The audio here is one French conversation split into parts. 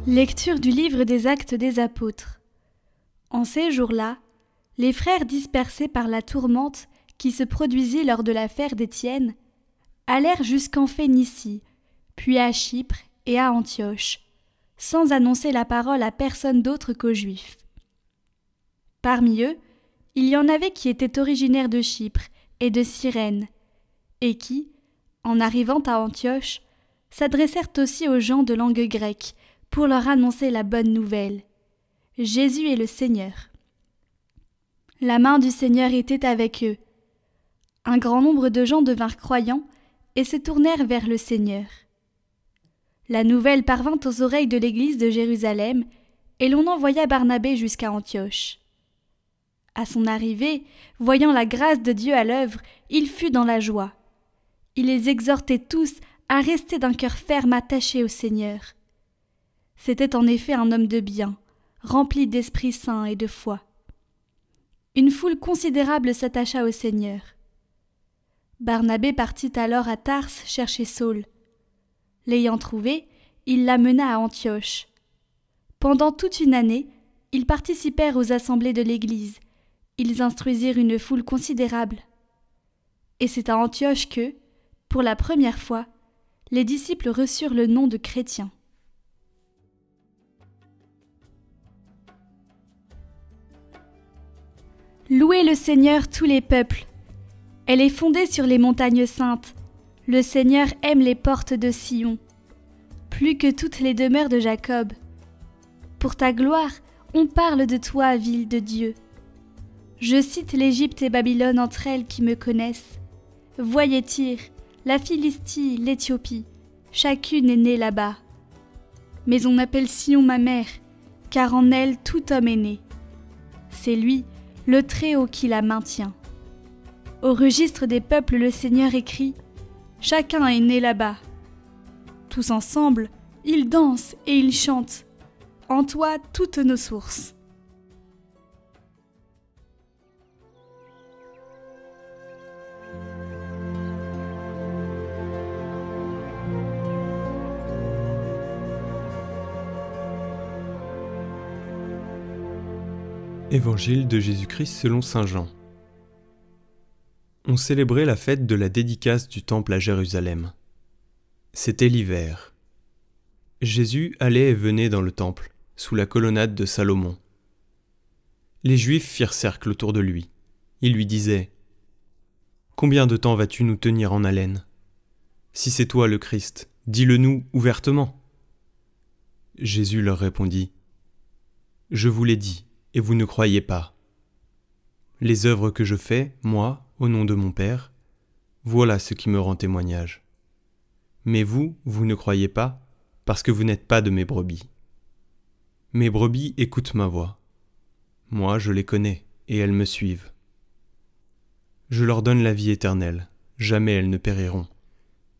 Lecture du livre des Actes des Apôtres. En ces jours-là, les frères dispersés par la tourmente qui se produisit lors de l'affaire d'Étienne allèrent jusqu'en Phénicie, puis à Chypre et à Antioche, sans annoncer la parole à personne d'autre qu'aux Juifs. Parmi eux, il y en avait qui étaient originaires de Chypre et de Cyrène, et qui, en arrivant à Antioche, s'adressèrent aussi aux gens de langue grecque pour leur annoncer la bonne nouvelle. Jésus est le Seigneur. La main du Seigneur était avec eux. Un grand nombre de gens devinrent croyants et se tournèrent vers le Seigneur. La nouvelle parvint aux oreilles de l'église de Jérusalem, et l'on envoya Barnabé jusqu'à Antioche. À son arrivée, voyant la grâce de Dieu à l'œuvre, il fut dans la joie. Il les exhortait tous à rester d'un cœur ferme attaché au Seigneur. C'était en effet un homme de bien, rempli d'Esprit Saint et de foi. Une foule considérable s'attacha au Seigneur. Barnabé partit alors à Tarse chercher Saul. L'ayant trouvé, il l'amena à Antioche. Pendant toute une année, ils participèrent aux assemblées de l'Église. Ils instruisirent une foule considérable. Et c'est à Antioche que, pour la première fois, les disciples reçurent le nom de chrétiens. Louez le Seigneur tous les peuples. Elle est fondée sur les montagnes saintes. Le Seigneur aime les portes de Sion, plus que toutes les demeures de Jacob. Pour ta gloire, on parle de toi, ville de Dieu. Je cite l'Égypte et Babylone entre elles qui me connaissent. Voyez Tyr, la Philistie, l'Éthiopie, chacune est née là-bas. Mais on appelle Sion ma mère, car en elle tout homme est né. C'est lui, le Très-Haut qui la maintient. Au registre des peuples, le Seigneur écrit « Chacun est né là-bas ». Tous ensemble, ils dansent et ils chantent. En toi, toutes nos sources. Évangile de Jésus-Christ selon saint Jean. On célébrait la fête de la dédicace du temple à Jérusalem. C'était l'hiver. Jésus allait et venait dans le temple, sous la colonnade de Salomon. Les Juifs firent cercle autour de lui. Ils lui disaient « Combien de temps vas-tu nous tenir en haleine ? Si c'est toi le Christ, dis-le-nous ouvertement. » Jésus leur répondit « Je vous l'ai dit, et vous ne croyez pas. Les œuvres que je fais, moi, au nom de mon Père, voilà ce qui me rend témoignage. Mais vous, vous ne croyez pas, parce que vous n'êtes pas de mes brebis. Mes brebis écoutent ma voix. Moi, je les connais, et elles me suivent. Je leur donne la vie éternelle, jamais elles ne périront,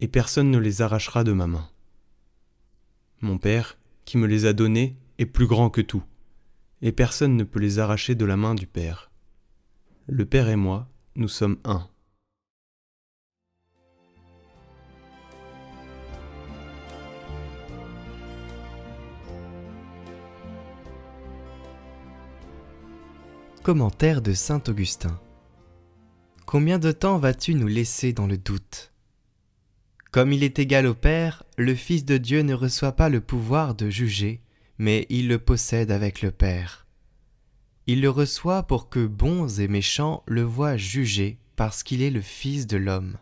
et personne ne les arrachera de ma main. Mon Père, qui me les a donnés, est plus grand que tout, et personne ne peut les arracher de la main du Père. Le Père et moi, nous sommes un. Commentaire de saint Augustin. Combien de temps vas-tu nous laisser dans le doute ? Comme il est égal au Père, le Fils de Dieu ne reçoit pas le pouvoir de juger, mais il le possède avec le Père. Il le reçoit pour que bons et méchants le voient juger parce qu'il est le Fils de l'homme.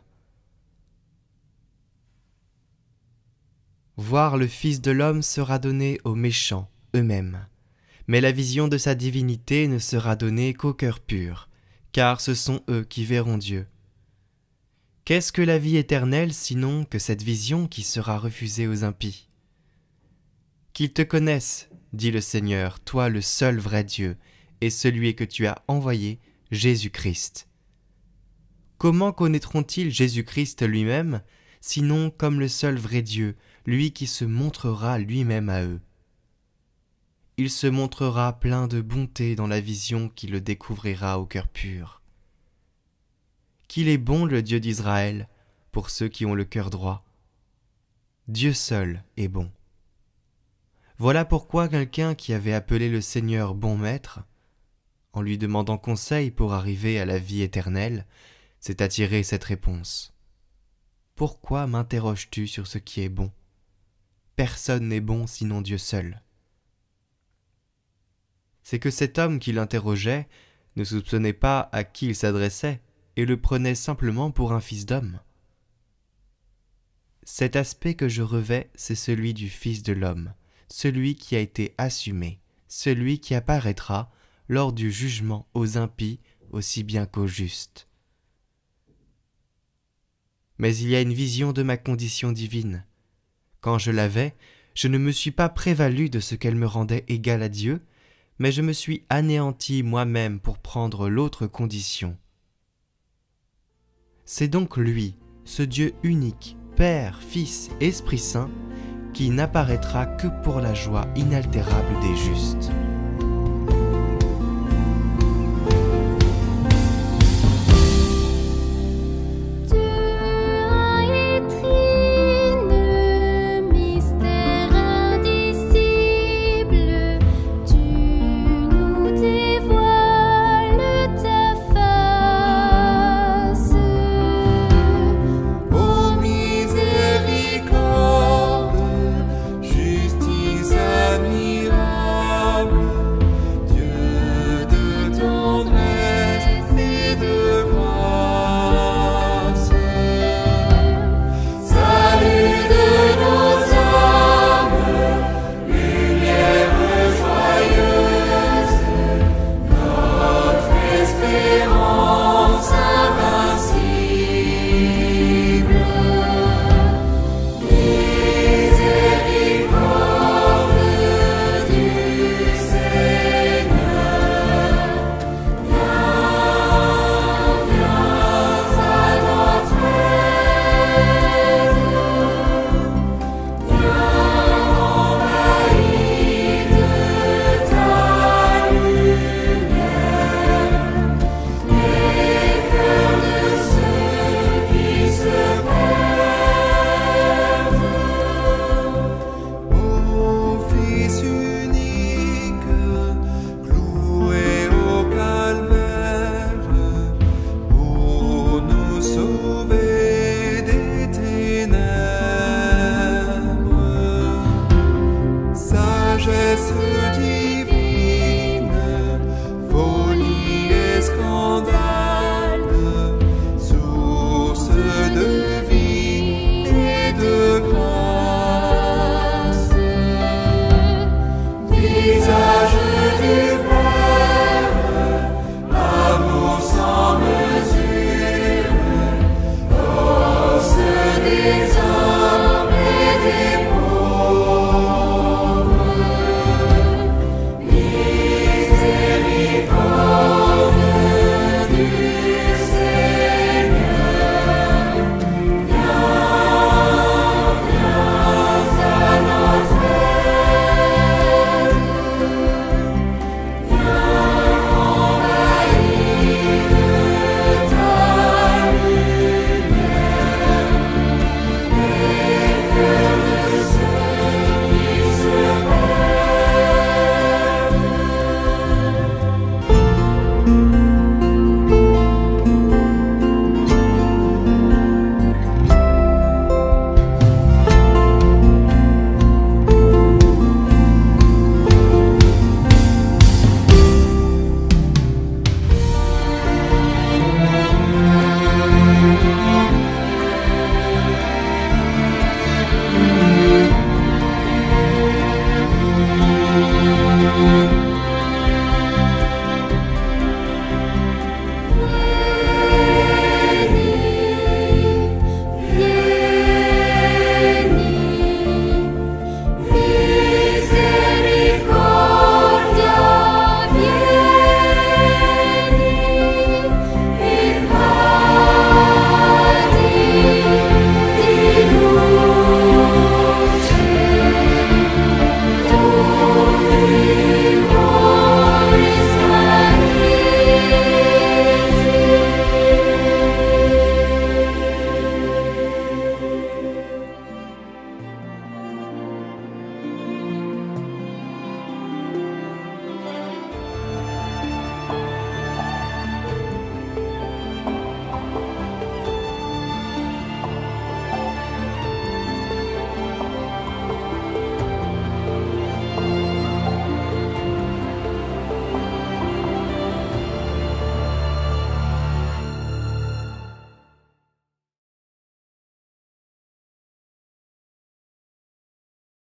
Voir le Fils de l'homme sera donné aux méchants eux-mêmes, mais la vision de sa divinité ne sera donnée qu'aux cœurs purs, car ce sont eux qui verront Dieu. Qu'est-ce que la vie éternelle sinon que cette vision qui sera refusée aux impies ? Qu'ils te connaissent, dit le Seigneur, toi le seul vrai Dieu, et celui que tu as envoyé, Jésus-Christ. Comment connaîtront-ils Jésus-Christ lui-même, sinon comme le seul vrai Dieu, lui qui se montrera lui-même à eux ? Il se montrera plein de bonté dans la vision qui le découvrira au cœur pur. Qu'il est bon le Dieu d'Israël, pour ceux qui ont le cœur droit. Dieu seul est bon. Voilà pourquoi quelqu'un qui avait appelé le Seigneur bon maître, en lui demandant conseil pour arriver à la vie éternelle, s'est attiré cette réponse. Pourquoi m'interroges-tu sur ce qui est bon ? Personne n'est bon sinon Dieu seul. C'est que cet homme qui l'interrogeait ne soupçonnait pas à qui il s'adressait et le prenait simplement pour un fils d'homme. Cet aspect que je revais, c'est celui du Fils de l'homme, celui qui a été assumé, celui qui apparaîtra lors du jugement aux impies aussi bien qu'aux justes. Mais il y a une vision de ma condition divine. Quand je l'avais, je ne me suis pas prévalu de ce qu'elle me rendait égal à Dieu, mais je me suis anéanti moi-même pour prendre l'autre condition. C'est donc lui, ce Dieu unique, Père, Fils, Esprit Saint, qui n'apparaîtra que pour la joie inaltérable des justes.